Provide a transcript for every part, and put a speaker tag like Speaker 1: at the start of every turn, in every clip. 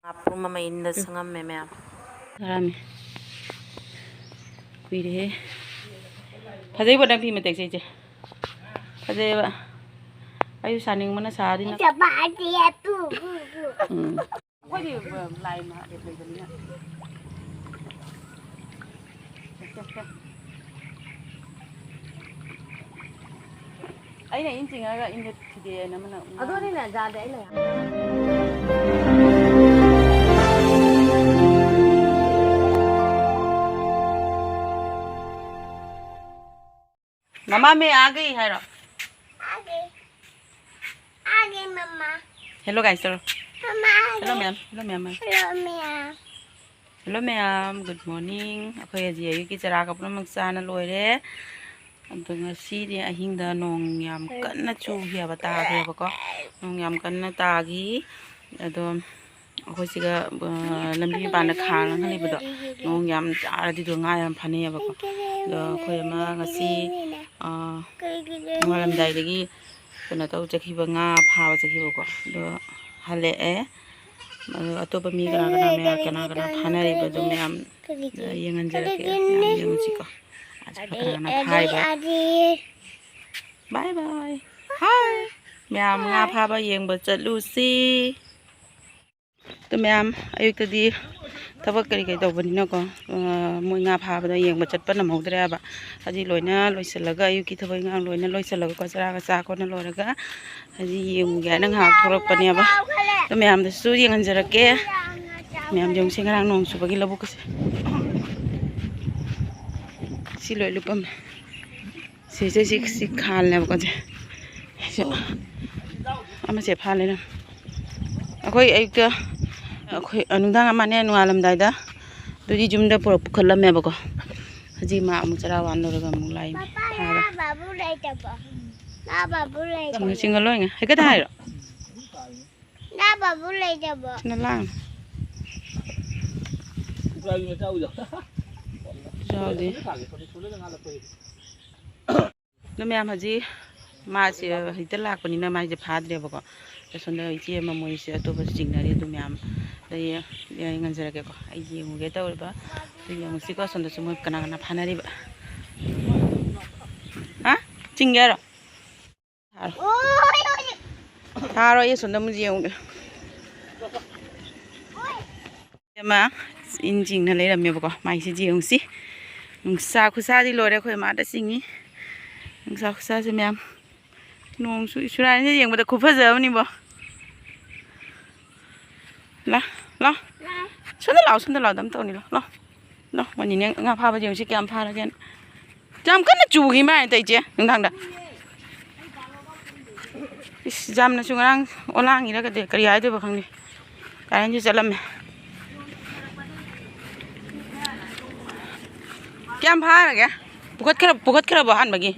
Speaker 1: Puro mamainda sangam me ma'am.
Speaker 2: Marami. Kuire. Fazay ba dang pima tek sige. Fazay ba. Ayo saning mana sa din na.
Speaker 3: Chatpada tu.
Speaker 2: Ko di lai ma de play dali na. Ay na injing aga in the today naman na.
Speaker 1: Ado ni na jade ay na.
Speaker 2: Mama me आ गई है रो
Speaker 3: आगे मम्मा
Speaker 2: hello guys चलो
Speaker 3: मम्मा
Speaker 2: hello ma'am hello ma'am
Speaker 3: hello मिया
Speaker 2: hello ma'am good morning अखोय जी अयु की चरा का पुनम चाना लोइरे अदो ngasi di ahinda nong yam kanna chu hiya bata ge bako nong yam kanna tagi ado akhoi siga lambi ba na khang nang li bodo nong yam ara di do nga yam phane ya bako do khoi ma ngasi ngalam dai dagi kana tau chakhi ba nga pha ba chakhi bako do hale e atopa mi kana phana ri ba do yam yengan jara ke yam chiko bye bye hi ma'am nga pha ba yeng ba chatlu si to ma'am ayuk ta di tabak kari kai tawbani na ko moi nga pha ba da yeng ba chatpa na maudre ba haji loina loisalaga ayuk ki thabai nga loina loisalaga ko chara ga cha ko na loraga haji yeng ga nang ha thorok pani ba to ma'am da su yeng anjara ke ma'am jong sing rang nong su ba gi labu ka se si loi lupam si khan le ko je ama se pha le na akhoi ayukta akhoi anungdang amane nualam daida dudi jumda pura pukhalam me bako haji ma amu chara wan lo ga mu lai
Speaker 3: papa babu lai tabo na babu lai tabo
Speaker 2: singal lo nga he ka dai ro
Speaker 3: na babu lai tabo
Speaker 2: na lang Jauh di. Lo ma'am haji ma se hitar lak pani na ma je phadre bako sonda ichi ma moi se to ba jingnari to ma'am dai ngan jara ke ko ai je mu ge tawr ba to yang si ko sonda sumo kana phanari ba ha chingero tharo ye sonda mu je mu ma injing na leram me bako mai si je si nungsa khusa di lore khoi ma da singi nungsa khusa se ma'am nong su isura ni yeng ba da khu phaja ni bo la sonda lao dam to ni lo mani ne nga pha ba jeng si kyam pha la gen jam kan na chu gi mai tai je nang thang da is jam na chu ngang olang ni ra ka de kari ai de ba khang ni kai ni chalam me kyam pha ra ge pukat khara ba han ba gi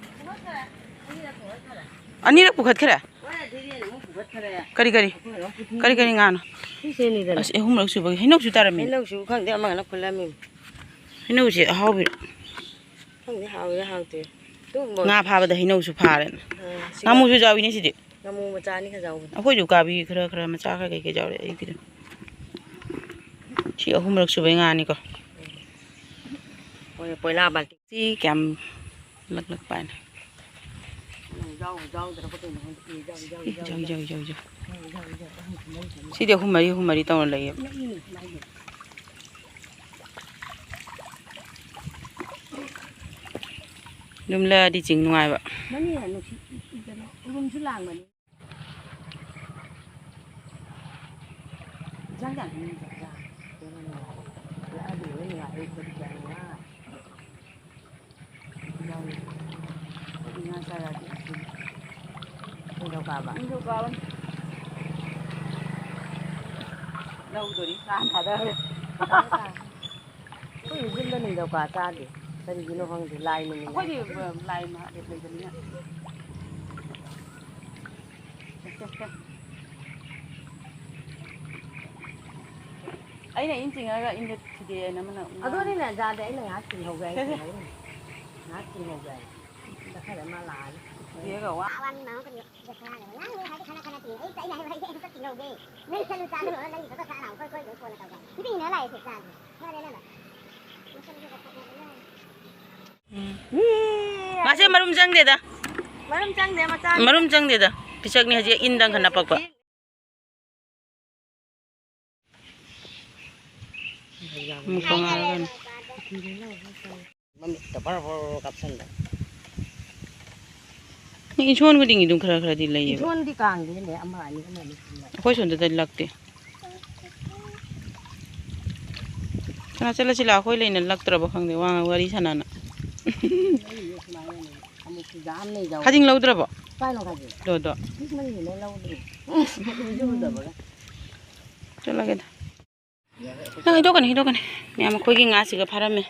Speaker 2: ani ra pukat khara kari ngana as ehum rak su ba heinou su tarami
Speaker 1: Heinou su khang de ma na khulami.
Speaker 2: heinou se haw bi
Speaker 1: Khang de haw ya haw te. Tu mo
Speaker 2: nga pha ba da heinou su pha ren namu su jawi ni si de
Speaker 1: namu macha ni kha jaw.
Speaker 2: akhoi ju ka bi khara ma cha kha kai jaw re ai ki si ahum rak su ba nga ni ko
Speaker 1: Poi la ba.
Speaker 2: si kyam lak pa na
Speaker 1: Jaw de ko te
Speaker 2: jaw si de humari taw la ye lum la di jing nuai ba
Speaker 1: Mani ya no rum chu lang ba ni. Jang jang ni ja. Ya adu ni ya ai ko di ja na. Jaw. Ina sa ra di. Ni do ka ba.
Speaker 2: đâu rồi đi làm cả đây
Speaker 1: Ko yu jin da ni do ka ta di. Tadi gino hang di lai ni.
Speaker 2: có gì lại mà để lấy cái này ấy này in chừng là in được thì nó mới
Speaker 1: Ado ni na ja de na ya tin ho gai. Na tin ho gai. Da kha da ma la.
Speaker 2: gì cả quá
Speaker 3: awan mau kan ya kana na ni hai kana tin ai sai na hai ka tin lo ge nei kan sa no lai ka sa na ko
Speaker 2: Masih marum jang deh dah.
Speaker 1: Marum jang deh macam.
Speaker 2: Marum jang deh dah. Pisak ni haji indang kena apa? Mukangan.
Speaker 1: Mami tapar kapsan dah.
Speaker 2: Ni isun ko ding idung kara di lay.
Speaker 1: Isun di kang di ni ama ni ama ni.
Speaker 2: Ako isun dah lagte. Kana chala sila ako lay na lag trabo kang de wang wari sana na. Hajing lau trabo. Do do. Chala kita. Hidup kan. Ni ama koi ging asik apa me.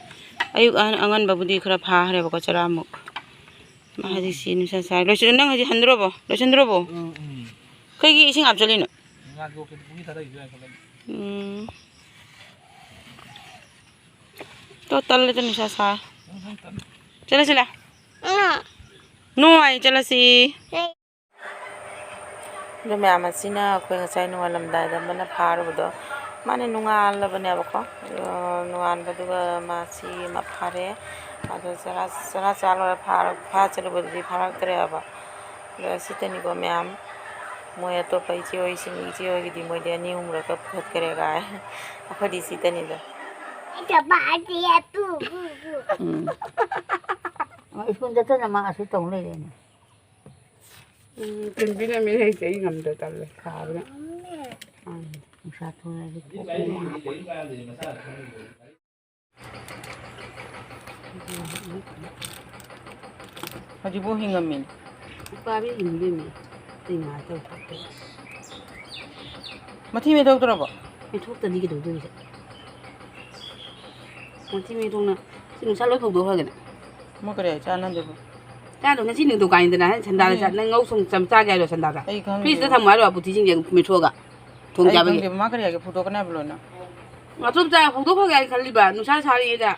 Speaker 2: Ayuk angan babu di kara pah re bako cara amuk. Mahadi sini saya. Lo sudah nang haji handro bo. Koi gi ising abjali no. Total itu nih saya. Cila. No ay cila si. Demi amat sina aku yang saya nualam dah mana paru bodoh. Mana nungal bani abako. Nungal bodoh masih mapare. Ada sana calo paru calo bodoh di paru teraba. Situ ni ko meam. Moya to pai cio ising gidi moya dia ni umur ke kat kerega. Apa di situ ni dah.
Speaker 3: Coba dia tuh.
Speaker 1: Isun jatuh nama asyik tong le ni.
Speaker 4: Pilipinas may hay ngam da tal khar.
Speaker 1: Satu lagi.
Speaker 2: Haji bu hingam min.
Speaker 1: Pabi hindi mi. Tinggal tu.
Speaker 2: Mati me dok trabo.
Speaker 1: Itu tadi kita tu bisa. Mati mi tu na. Sini salah kau doa kan.
Speaker 2: Mau kerja jalan dulu.
Speaker 1: Kan tu nasi ni tu kain tu na. Cendala cendala ngau sung cemca gaya tu cendala.
Speaker 2: Ay kan.
Speaker 1: Please tu thamu ada apa ticing yang metro ga. Thong
Speaker 2: Ay
Speaker 1: jam
Speaker 2: kan
Speaker 1: ni.
Speaker 2: dia mau kerja ke foto kena belum na.
Speaker 1: Ngatur dah foto kau gaya kali ba. Nusa cari dah.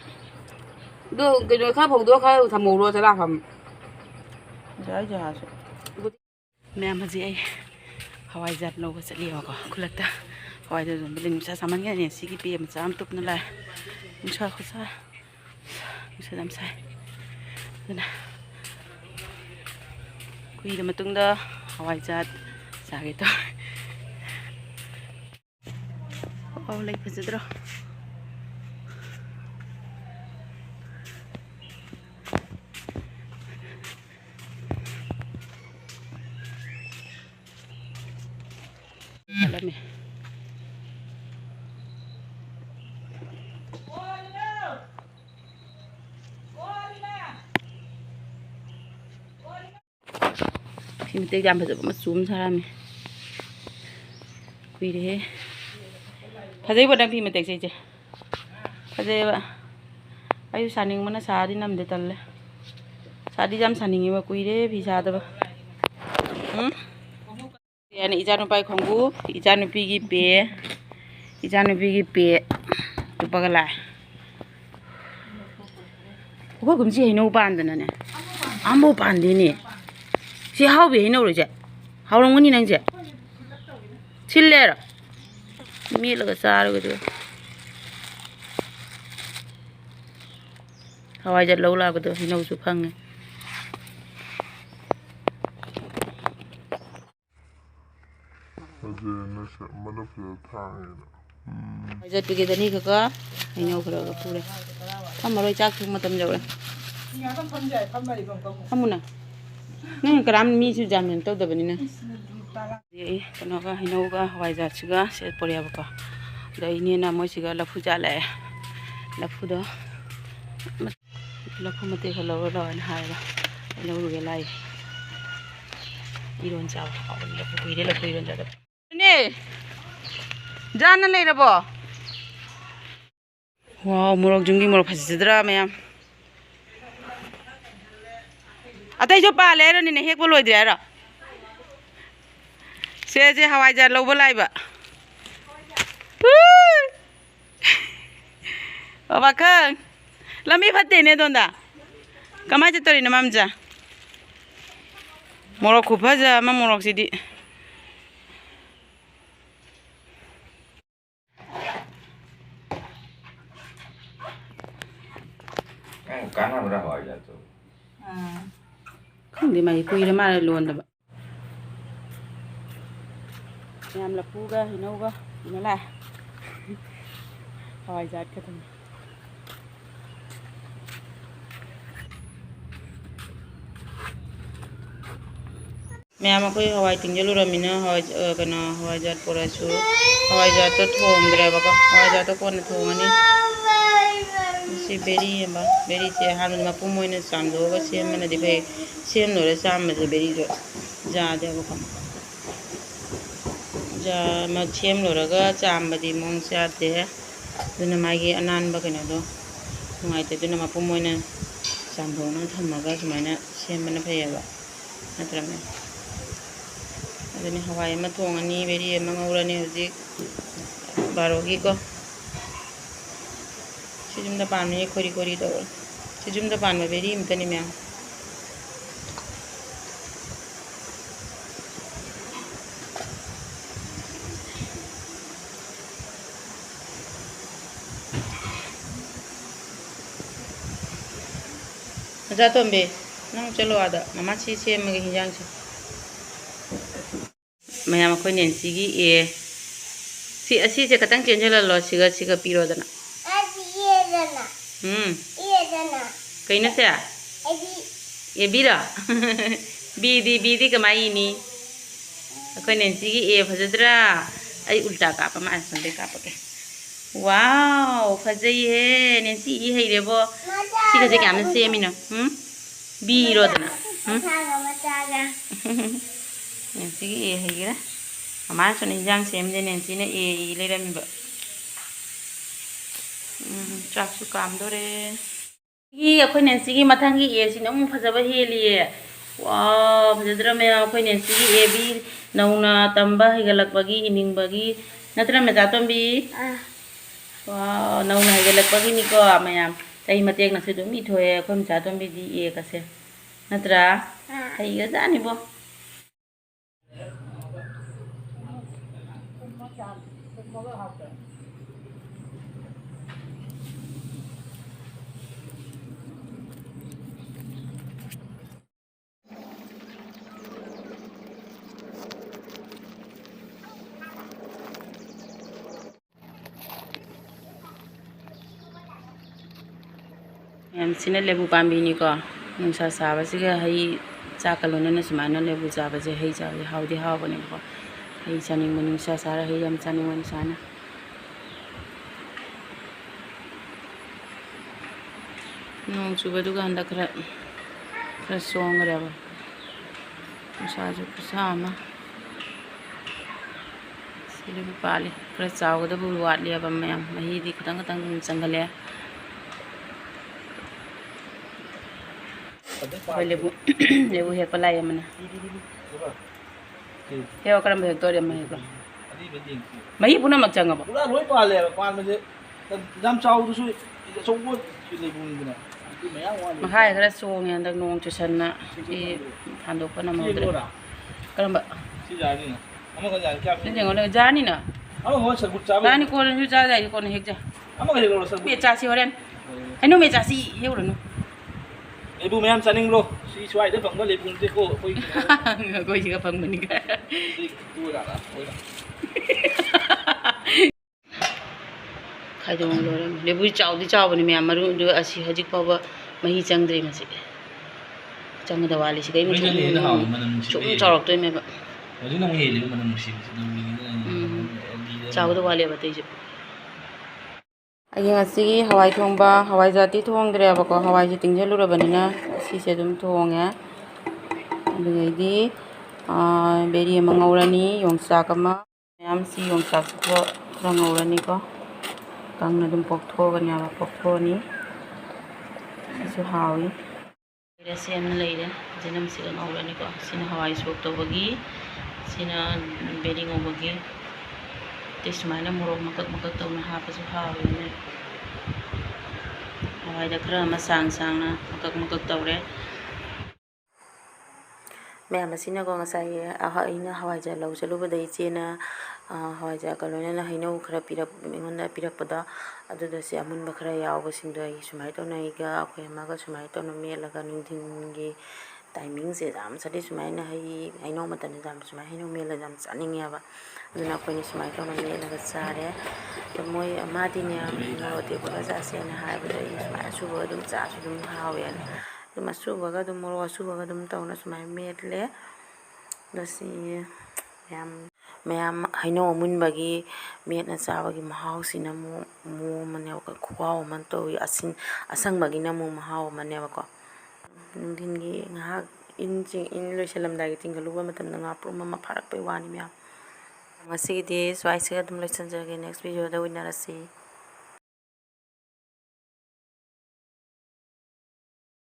Speaker 1: Do kita kau foto kau thamu lo cera ham.
Speaker 2: Jai jahaz. Ma'am haji ay Hwaijar no ko sali ako kulata. Hwaijar dun bilin sa saman nga ni sige pi am sam tup na la. Musa ko sa. Musa dam sai. Duna. Kui da matung da Hwaijar sa gito. Oh like pasidro. Alam eh. Himte jam pada masum saram. Kui deh. Pasai pada himte sih je. Pasai ba. Ayu saning mana sari nam de talle. Sari jam saning iba kui deh bisa ada ba. Yani ijanu pai khonggu ijanu pigi pe tu pagala ko gumji heinou bandana ne ambo bandi ni si haube heinou re je haulongni nang je chillera mi laga sar ga de Hwaijar laula ga de heinou su phang ne Hwaijar pigi da ni ka heinou khara ga pure amaroi chak thum matam jawre amuna nang karam mi su jamin to da bani na ye kana ga heinou ga Hwaijar chiga se poriya ba da ini na mo chiga lafu jala lafu da lafu mate khalo la an haira heinou ge lai iron chaw lafu kuire lafu iron jada ne jana lei rabo wow morok jungi morok phasidra mayam atai jo pa le ro ni ne hek bo loi dira ra se je Hwaijar lobo lai ba baba khang lami phatte ne donda kamai chatori na mamja morok khu phaja ma morok sidi
Speaker 5: ꯀꯥꯟꯅꯕ꯭ꯔꯥ ꯍꯋꯥꯏꯖꯥꯔꯗꯣ
Speaker 2: ꯈꯪꯗꯦ ꯃꯥꯒꯤ ꯀꯨꯏꯔ ꯃꯥꯜꯂꯦ ꯂꯣꯟꯗꯕ ꯃꯌꯥꯝ ꯂꯐꯨꯒ ꯍꯩꯅꯧꯒ ꯏꯅ ꯂꯥꯛꯑꯦ ꯍꯋꯥꯏꯖꯥꯔ ꯈꯛꯇꯪ ꯃꯌꯥꯝ ꯑꯩꯈꯣꯏ ꯍꯋꯥꯏ ꯇꯤꯡꯖꯜꯂꯨꯔꯃꯤꯅ ꯍꯋꯥꯏꯖꯥꯔ ꯄꯨꯔꯛꯑꯁꯨ ꯍꯋꯥꯏꯖꯥꯔꯗꯣ ꯊꯣꯡꯗ꯭ꯔꯦꯕꯀꯣ ꯍꯋꯥꯏꯖꯥꯔꯗꯣ ꯀꯣꯟꯅ ꯊꯣꯡꯉꯅꯤ ꯁꯤ ꯕꯦꯔꯤ ꯑꯃ ꯕꯦꯔꯤꯁꯦ ꯑꯍꯥꯟꯕꯗ ꯃꯄꯨꯝ ꯑꯣꯏꯅ ꯆꯥꯝꯊꯣꯛꯑꯒ ꯁꯦꯝꯕꯅꯗꯤ ꯐꯩ ꯁꯦꯝ ꯂꯣꯏꯔ ꯆꯥꯝꯕꯁꯦ ꯕꯦꯔꯤꯗꯣ ꯌꯥꯗꯦꯕꯀꯣ ꯁꯦꯝ ꯂꯣꯏꯔꯒ ꯆꯥꯝꯕꯗꯤ ꯃꯑꯣꯡ ꯆꯥꯗꯦ ꯑꯗꯨꯅ ꯃꯥꯒꯤ ꯑꯅꯥꯟꯕ ꯀꯩꯅꯣꯗꯣ ꯅꯨꯡꯉꯥꯏꯇꯦ ꯑꯗꯨꯅ ꯃꯄꯨꯝ ꯑꯣꯏꯅ ꯆꯥꯝꯊꯣꯛꯅ ꯊꯝꯃꯒ ꯁꯨꯃꯥꯏꯅ ꯁꯦꯝꯕꯅ ꯐꯩꯌꯦꯕ ꯅꯠꯇ꯭ꯔꯒꯅ ꯑꯗꯨꯅꯤ ꯍꯋꯥꯏ ꯑꯃ ꯊꯣꯡꯉꯅꯤ ꯕꯦꯔꯤ ꯑꯃ ꯉꯧꯔꯅꯤ ꯍꯧꯖꯤꯛ ꯕꯥꯔꯣꯒꯤꯀꯣ ꯁꯤ ꯌꯨꯝꯗ ꯄꯥꯟꯕꯅꯤ ꯈꯣꯔꯤ ꯈꯣꯔꯤ ꯇꯧꯔ ꯁꯤ ꯌꯨꯝꯗ ꯄꯥꯟꯕ ꯕꯦꯔꯤ ꯑꯃꯇꯅꯤ ꯃꯌꯥꯝ ꯃꯆꯥꯇꯣꯝꯕꯤ ꯅꯪ ꯆꯠꯂꯣ ꯑꯥꯗ ꯃꯃꯥ ꯁꯤ ꯁꯦꯝꯃꯒꯦ ꯍꯤꯟꯖꯥꯡꯁꯦ ꯃꯌꯥꯝ ꯑꯩꯈꯣꯏ ꯅꯦꯟꯁꯤꯒꯤ ꯑꯁꯤꯁꯦ ꯈꯇꯪ ꯆꯦꯟꯁꯤꯜꯍꯜꯂꯣ ꯁꯤꯒ ꯄꯤꯔꯣꯗꯅ ꯀꯩꯅꯣꯁꯦ ꯑꯦꯕꯤꯔꯣ ꯕꯤꯗꯤ ꯀꯃꯥꯏ ꯏꯅꯤ ꯑꯩꯈꯣꯏ ꯅꯦꯟꯁꯤꯒꯤ ꯐꯖꯗ꯭ꯔꯥ ꯑꯩ ꯎꯜꯇꯥ ꯀꯥꯞꯄ ꯃꯥꯜꯂꯦ ꯁꯣꯝꯗꯩ ꯀꯥꯞꯄꯒꯦ ꯋꯥꯎ ꯐꯖꯩꯍꯦ ꯅꯦꯟꯁꯤ ꯍꯩꯔꯦꯕꯣ ꯁꯤꯒꯁꯦ ꯀꯌꯥꯝꯅ ꯁꯦꯝꯃꯤꯅꯣ ꯕꯤꯔꯣꯗꯅ ꯅꯦꯟꯁꯤꯒꯤ ꯍꯩꯒꯦꯔꯥ ꯃꯃꯥꯅ ꯁꯣꯝꯗ ꯍꯤꯟꯖꯥꯡ ꯁꯦꯝꯗꯦ ꯅꯦꯟꯁꯤꯅ ꯏ ꯂꯩꯔꯝꯃꯤꯕ ꯆꯥꯛꯁꯨ ꯀꯥꯝꯗꯣꯔꯦ ꯑꯩꯈꯣꯏ ꯅꯦꯟꯁꯤꯒꯤ ꯃꯊꯪꯒꯤ ꯑꯦꯁꯤꯅ ꯑꯃꯨꯛ ꯐꯖꯕ ꯍꯦꯜꯂꯤꯌꯦ ꯋꯥꯎ ꯐꯖꯗ꯭ꯔꯥ ꯃꯌꯥꯝ ꯑꯩꯈꯣꯏ ꯅꯦꯟꯁꯤꯒꯤ ꯕꯤ ꯅꯧꯅ ꯇꯝꯕ ꯍꯩꯒꯠꯂꯛꯄꯒꯤ ꯏꯅꯤꯡꯕꯒꯤ ꯅꯠꯇ꯭ꯔꯥ ꯃꯦꯆꯥꯇꯣꯝꯕꯤ ꯋꯥꯎ ꯅꯧꯅ ꯍꯩꯒꯠꯂꯛꯄꯒꯤꯅꯤꯀꯣ ꯃꯌꯥꯝ ꯆꯍꯤ ꯃꯇꯦꯛꯅꯁꯨ ꯑꯗꯨꯝ ꯏꯊꯣꯛꯑꯦ ꯑꯩꯈꯣꯏ ꯃꯆꯥꯇꯣꯝꯕꯤꯗꯤ ꯑꯦꯒꯁꯦ ꯅꯠꯇ꯭ꯔꯥ ꯍꯩꯒꯖꯥꯠꯅꯤꯕꯣ ꯃꯌꯥꯝꯁꯤꯅ ꯂꯦꯕꯨ ꯄꯥꯝꯕꯤꯅꯤꯀꯣ ꯅꯨꯡꯁꯥ ꯁꯥꯕꯁꯤꯒ ꯍꯩ ꯆꯥꯛꯀ ꯂꯣꯏꯅꯅ ꯁꯨꯃꯥꯏꯅ ꯂꯦꯕꯨ ꯆꯥꯕꯁꯦ ꯍꯩ ꯆꯥꯕꯁꯦ ꯍꯥꯎꯗꯤ ꯍꯥꯎꯕꯅꯦꯕꯀꯣ ꯍꯩ ꯆꯥꯅꯤꯡꯕ ꯅꯨꯡꯁꯥ ꯁꯥꯔ ꯍꯩ ꯌꯥꯝ ꯆꯥꯅꯤꯡꯕ ꯅꯨꯡꯁꯥꯅ ꯅꯣꯡ ꯆꯨꯕꯗꯨꯒ ꯍꯟꯗꯛ ꯈꯔ ꯆꯣꯡꯈ꯭ꯔꯦꯕ ꯅꯨꯡꯁꯥꯁꯨ ꯈꯨꯠꯁꯥ ꯑꯃ ꯁꯤꯗꯕꯨ ꯄꯥꯜꯂꯤ ꯈꯔ ꯆꯥꯎꯒꯗꯕ ꯋꯥꯠꯂꯦꯕ ꯃꯌꯥꯝ ꯃꯍꯤꯗꯤ ꯈꯤꯇꯪ ꯑꯗꯨꯝ ꯆꯪꯒꯜꯂꯦ ꯑꯩꯈꯣꯏ ꯂꯦꯕꯨ ꯍꯦꯛꯄ ꯂꯥꯛꯑꯦ ꯑꯃꯅ ꯍꯦꯛꯑꯣ ꯀꯔꯝꯕ ꯍꯦꯛꯇꯣꯔꯦ ꯑꯃ ꯍꯦꯛꯂꯣ ꯃꯍꯤ ꯄꯨꯝꯅꯃꯛ ꯆꯪꯉꯕꯣ
Speaker 6: ꯄꯨꯔꯥ ꯂꯣꯏ ꯄꯥꯜꯂꯦꯕ ꯄꯥꯟꯕꯁꯦ ꯌꯥꯝ ꯆꯥꯎꯗꯁꯨ ꯑꯆꯧꯕ ꯂꯩꯕꯨꯡꯗꯅ ꯃꯌꯥꯝ ꯋꯥꯠꯂꯤ
Speaker 2: ꯃꯈꯥꯏ ꯈꯔ ꯆꯣꯡꯉꯦ ꯍꯟꯗꯛ ꯅꯣꯡ ꯆꯨꯁꯟꯅ ꯁꯤ ꯊꯥꯡꯗꯣꯛꯄ ꯅꯝꯍꯧꯗ꯭ꯔꯦ ꯀꯔꯝꯕ
Speaker 6: ꯁꯤ ꯌꯥꯅꯤꯅ ꯑꯃꯒ ꯌꯥꯅꯤ ꯀꯌꯥꯝ
Speaker 2: ꯌꯦꯡꯉꯣ ꯖꯥꯔꯅꯤꯅ
Speaker 6: ꯑꯃꯒ ꯁꯔꯕꯨꯠ ꯆꯥꯕ
Speaker 2: ꯖꯥꯔꯅꯤ ꯀꯣꯟꯅꯁꯨ ꯆꯥ ꯌꯥꯏ ꯀꯣꯟꯅ ꯍꯦꯛꯖ
Speaker 6: ꯑꯃꯒ ꯍꯦꯛꯂꯣ ꯁꯔꯕꯨꯠ
Speaker 2: ꯃꯦꯠ ꯆꯥꯁꯤ ꯍꯣꯔꯦꯟ ꯍꯩꯅꯧ ꯃꯦꯠ ꯆꯥꯁꯤ ꯍꯦꯛꯎꯔꯅꯨ
Speaker 6: ꯂꯩꯕꯨ ꯃꯌꯥꯝ ꯆꯥꯅꯤꯡꯕ꯭ꯔꯣ ꯁꯤ ꯁ꯭ꯋꯥꯏꯗ ꯐꯪꯕ ꯂꯩꯕꯨꯡꯁꯦꯀꯣ ꯑꯩꯈꯣꯏ
Speaker 2: ꯑꯩꯈꯣꯏꯁꯤꯒ ꯐꯪꯕꯅꯤ ꯈꯥꯏꯗꯣꯡ ꯂꯣꯏꯔꯝꯃꯤ ꯂꯦꯕꯨ ꯆꯥꯎꯗꯤ ꯆꯥꯎꯕꯅꯤ ꯃꯌꯥꯝ ꯃꯔꯨꯗꯨ ꯑꯁꯤ ꯍꯧꯖꯤꯛ ꯐꯥꯎꯕ ꯃꯍꯤ ꯆꯪꯗ꯭ꯔꯤ ꯃꯁꯤ ꯆꯪꯒꯗ ꯋꯥꯠꯂꯤ ꯁꯤ ꯀꯩꯅꯣ ꯁꯨꯝ ꯆꯥꯎꯔꯛꯇꯣꯏꯅꯦꯕ
Speaker 6: ꯍꯧꯖꯤꯛꯅ ꯑꯃꯨꯛ ꯍꯦꯜꯂꯤꯕ ꯃꯅꯝ ꯅꯨꯡꯁꯤꯕꯁꯤ
Speaker 2: ꯆꯥꯎꯒꯗ ꯋꯥꯠꯂꯦꯕ ꯑꯇꯩꯁꯨ ꯑꯩꯒꯤ ꯉꯁꯤꯒꯤ ꯍꯋꯥꯏ ꯊꯣꯡꯕ ꯍꯋꯥꯏꯖꯥꯔꯗꯤ ꯊꯣꯡꯗ꯭ꯔꯦꯕꯀꯣ ꯍꯋꯥꯏꯁꯦ ꯇꯤꯡꯁꯤꯜꯂꯨꯔꯕꯅꯤꯅ ꯁꯤꯁꯦ ꯑꯗꯨꯝ ꯊꯣꯡꯉꯦ ꯑꯗꯨꯗꯩꯗꯤ ꯕꯦꯔꯤ ꯑꯃ ꯉꯧꯔꯅꯤ ꯌꯣꯡꯆꯥꯛ ꯑꯃ ꯃꯌꯥꯝ ꯁꯤ ꯌꯣꯡꯆꯥꯛꯁꯨ ꯈꯔ ꯉꯧꯔꯅꯤꯀꯣ ꯀꯪꯅ ꯑꯗꯨꯝ ꯄꯣꯛꯊꯣꯛꯑꯒꯅꯦꯕ ꯄꯣꯛꯊꯣꯛꯑꯅꯤ ꯁꯤꯁꯨ ꯍꯥꯎꯏ ꯂꯩꯔꯦ ꯁꯦꯝꯅ ꯂꯩꯔꯦ ꯖꯤꯅꯝꯁꯤꯒ ꯉꯧꯔꯅꯤꯀꯣ ꯁꯤꯅ ꯍꯋꯥꯏ ꯁꯣꯛ ꯇꯧꯕꯒꯤ ꯁꯤꯅ ꯕꯦꯔꯤ ꯉꯧꯕꯒꯤ ꯑꯇꯩ ꯁꯨꯃꯥꯏꯅ ꯃꯣꯔꯣꯛ ꯃꯀꯛ ꯃꯀꯛ ꯇꯧꯅ ꯍꯥꯞꯄꯁꯨ ꯍꯥꯎꯋꯦꯅꯦ ꯍꯋꯥꯏꯗ ꯈꯔ ꯑꯃ ꯁꯥꯡꯅ ꯃꯀꯛ ꯃꯀꯛ ꯇꯧꯔꯦ ꯃꯌꯥꯝ ꯑꯁꯤꯅꯀꯣ ꯉꯁꯥꯏ ꯑꯩꯅ ꯍꯋꯥꯏꯖꯥꯔ ꯂꯧ ꯆꯠꯂꯨꯕꯗ ꯏꯆꯦꯅ ꯍꯋꯥꯏꯖꯥꯔꯒ ꯂꯣꯏꯅꯅ ꯍꯩꯅꯧ ꯈꯔ ꯑꯩꯉꯣꯟꯗ ꯄꯤꯔꯛꯄꯗ ꯑꯗꯨꯗ ꯁꯤ ꯑꯃꯨꯟꯕ ꯈꯔ ꯌꯥꯎꯕꯁꯤꯡꯗꯣ ꯑꯩ ꯁꯨꯃꯥꯏꯅ ꯇꯧꯅ ꯑꯩꯒ ꯑꯩꯈꯣꯏ ꯑꯃꯒ ꯁꯨꯃꯥꯏꯅ ꯇꯧꯅ ꯃꯦꯠꯂꯒ ꯅꯨꯡꯊꯤꯟꯒꯤ ꯇꯥꯏꯃꯤꯡꯁꯦ ꯌꯥꯝ ꯁꯨꯃꯥꯏꯅ ꯍꯩꯅꯧ ꯃꯇꯝꯁꯤꯗ ꯌꯥꯝ ꯁꯨꯃꯥꯏꯅ ꯍꯩꯅꯧ ꯃꯦꯠꯂꯒ ꯌꯥꯝ ꯆꯥꯅꯤꯡꯉꯦꯕ ꯑꯗꯨꯅ ꯑꯩꯈꯣꯏꯅ ꯁꯨꯃꯥꯏꯅ ꯇꯧꯅ ꯃꯦꯠꯂꯒ ꯆꯥꯔꯦ ꯑꯗꯣ ꯃꯣꯏ ꯃꯥꯗꯤꯅꯦ ꯃꯣꯔꯣꯛ ꯑꯇꯦꯛꯄꯒ ꯆꯥꯁꯦꯅ ꯍꯥꯏꯕꯗ ꯑꯩ ꯁꯨꯃꯥꯏꯅ ꯑꯁꯨꯕꯒ ꯑꯗꯨꯝ ꯆꯥꯁꯨ ꯑꯗꯨꯝ ꯍꯥꯎꯋꯦꯅ ꯑꯗꯨꯝ ꯑꯁꯨꯕꯒ ꯑꯗꯨꯝ ꯃꯣꯔꯣꯛ ꯑꯁꯨꯕꯒ ꯑꯗꯨꯝ ꯇꯧꯅ ꯁꯨꯃꯥꯏꯅ ꯃꯦꯠꯂꯦ ꯑꯗꯣ ꯁꯤ ꯃꯌꯥꯝ ꯍꯩꯅꯧ ꯑꯃꯨꯟꯕꯒꯤ ꯃꯦꯠꯅ ꯆꯥꯕꯒꯤ ꯃꯍꯥꯎꯁꯤꯅ ꯑꯃꯨꯛ ꯃꯑꯣꯡ ꯑꯃꯅꯦꯕꯀꯣ ꯈꯨꯍꯥꯎ ꯑꯃ ꯇꯧꯋꯤ ꯑꯁꯪꯕꯒꯤꯅ ꯑꯃꯨꯛ ꯃꯍꯥꯎ ꯑꯃꯅꯦꯕꯀꯣ ꯅꯨꯡꯊꯤꯟꯒꯤ ꯉꯥꯏꯍꯥꯛ ꯏꯟ ꯂꯣꯏꯁꯤꯜꯂꯝꯗꯥꯏꯒꯤ ꯆꯤꯡꯈꯠꯂꯨꯕ ꯃꯇꯝꯗ ꯉꯥꯄ꯭ꯔꯨꯝ ꯑꯃ ꯐꯥꯔꯛꯄꯩ ꯋꯥꯅꯤ ꯃꯌꯥꯝ ꯉꯁꯤꯒꯤꯗꯤ ꯁ꯭ꯋꯥꯏꯁꯤꯒ ꯑꯗꯨꯝ ꯂꯣꯏꯁꯤꯟꯖꯔꯒꯦ ꯅꯦꯛꯁ ꯚꯤꯗꯤꯑꯣꯗ ꯎꯅꯔꯁꯤ